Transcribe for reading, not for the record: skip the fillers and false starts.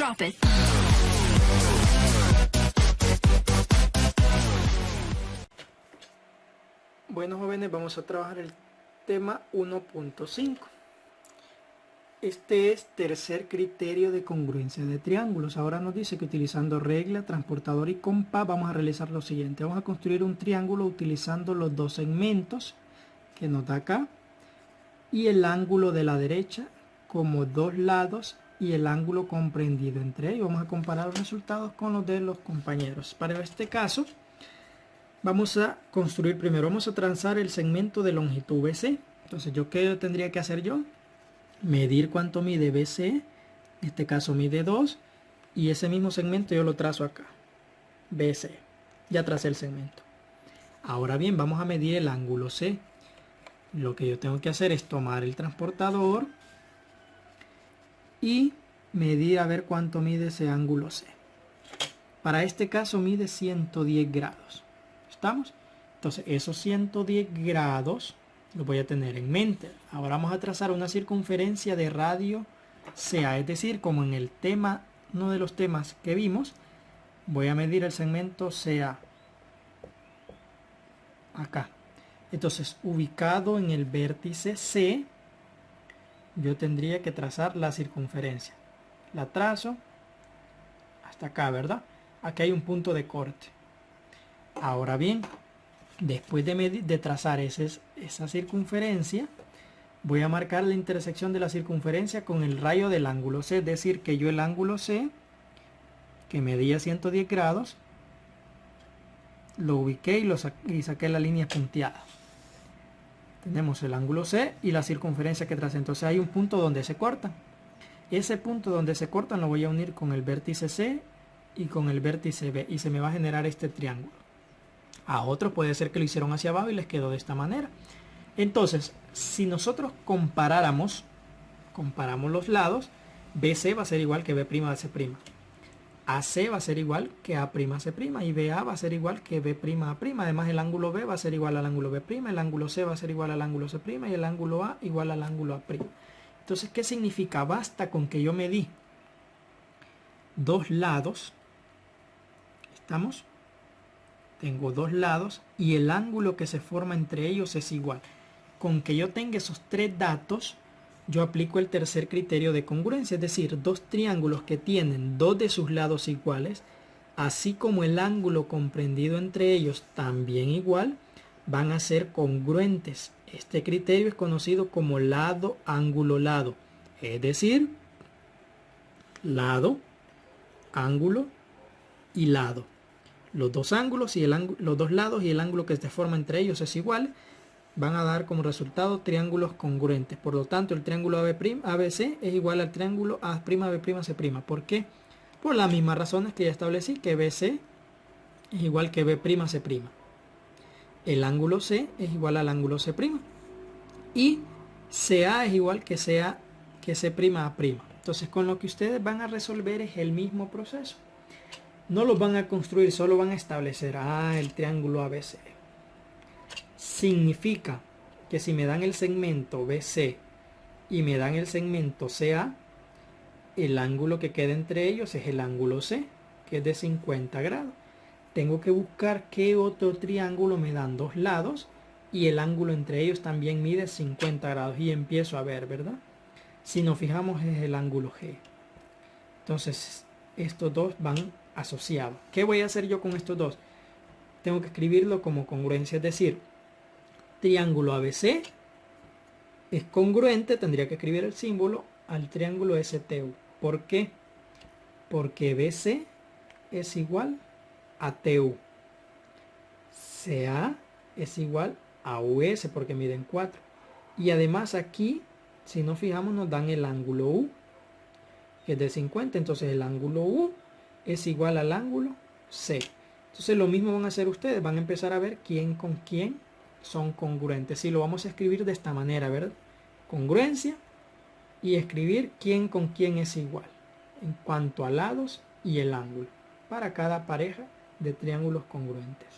Drop it. Bueno, jóvenes, vamos a trabajar el tema 1.5. Este es tercer criterio de congruencia de triángulos. Ahora nos dice que utilizando regla, transportador y compás vamos a realizar lo siguiente. Vamos a construir un triángulo utilizando los dos segmentos que nos da acá y el ángulo de la derecha como dos lados y el ángulo comprendido entre ellos. Vamos a comparar los resultados con los de los compañeros. Para este caso vamos a construir primero, vamos a trazar el segmento de longitud BC. Entonces, ¿qué tendría que hacer yo? Medir cuánto mide BC, en este caso mide 2, y ese mismo segmento yo lo trazo acá, BC. Ya tracé el segmento. Ahora bien, vamos a medir el ángulo C. Lo que yo tengo que hacer es tomar el transportador y medir a ver cuánto mide ese ángulo C. Para este caso mide 110 grados. ¿Estamos? Entonces esos 110 grados los voy a tener en mente. Ahora vamos a trazar una circunferencia de radio CA. Es decir, como en el tema, uno de los temas que vimos, voy a medir el segmento CA. Acá. Entonces, ubicado en el vértice C, yo tendría que trazar la circunferencia. La trazo hasta acá, ¿verdad? Aquí hay un punto de corte. Ahora bien, después de trazar esa circunferencia, voy a marcar la intersección de la circunferencia con el rayo del ángulo C. Es decir, que yo el ángulo C, que medía 110 grados, lo ubiqué y saqué la línea punteada. Tenemos el ángulo C y la circunferencia que tracé. Entonces hay un punto donde se cortan. Ese punto donde se cortan lo voy a unir con el vértice C y con el vértice B. Y se me va a generar este triángulo. A otros puede ser que lo hicieron hacia abajo y les quedó de esta manera. Entonces, si nosotros comparamos los lados, BC va a ser igual que B'AC'. AC va a ser igual que A'C' y BA va a ser igual que B'A'. Además, el ángulo B va a ser igual al ángulo B', el ángulo C va a ser igual al ángulo C' y el ángulo A igual al ángulo A'. Entonces, ¿qué significa? Basta con que yo medí dos lados. ¿Estamos? Tengo dos lados y el ángulo que se forma entre ellos es igual. Con que yo tenga esos tres datos, yo aplico el tercer criterio de congruencia, es decir, dos triángulos que tienen dos de sus lados iguales, así como el ángulo comprendido entre ellos también igual, van a ser congruentes. Este criterio es conocido como lado, ángulo, lado. Es decir, lado, ángulo y lado. Los dos ángulos y los dos lados y el ángulo que se forma entre ellos es igual. Van a dar como resultado triángulos congruentes. Por lo tanto, el triángulo ABC es igual al triángulo A'B'C'. ¿Por qué? Por las mismas razones que ya establecí, que BC es igual que B'C'. El ángulo C es igual al ángulo C'. Y CA es igual que C'A'. Entonces, con lo que ustedes van a resolver es el mismo proceso. No los van a construir, solo van a establecer el triángulo ABC. Significa que si me dan el segmento BC y me dan el segmento CA, el ángulo que queda entre ellos es el ángulo C, que es de 50 grados. Tengo que buscar qué otro triángulo me dan dos lados y el ángulo entre ellos también mide 50 grados. Y empiezo a ver, ¿verdad? Si nos fijamos es el ángulo G. Entonces, estos dos van asociados. ¿Qué voy a hacer yo con estos dos? Tengo que escribirlo como congruencia, es decir, triángulo ABC es congruente, tendría que escribir el símbolo al triángulo STU. ¿Por qué? Porque BC es igual a TU. CA es igual a US porque miden 4. Y además aquí, si nos fijamos, nos dan el ángulo U, que es de 50. Entonces el ángulo U es igual al ángulo C. Entonces lo mismo van a hacer ustedes. Van a empezar a ver quién con quién son congruentes. Y lo vamos a escribir de esta manera, ¿verdad? Congruencia y escribir quién con quién es igual en cuanto a lados y el ángulo para cada pareja de triángulos congruentes.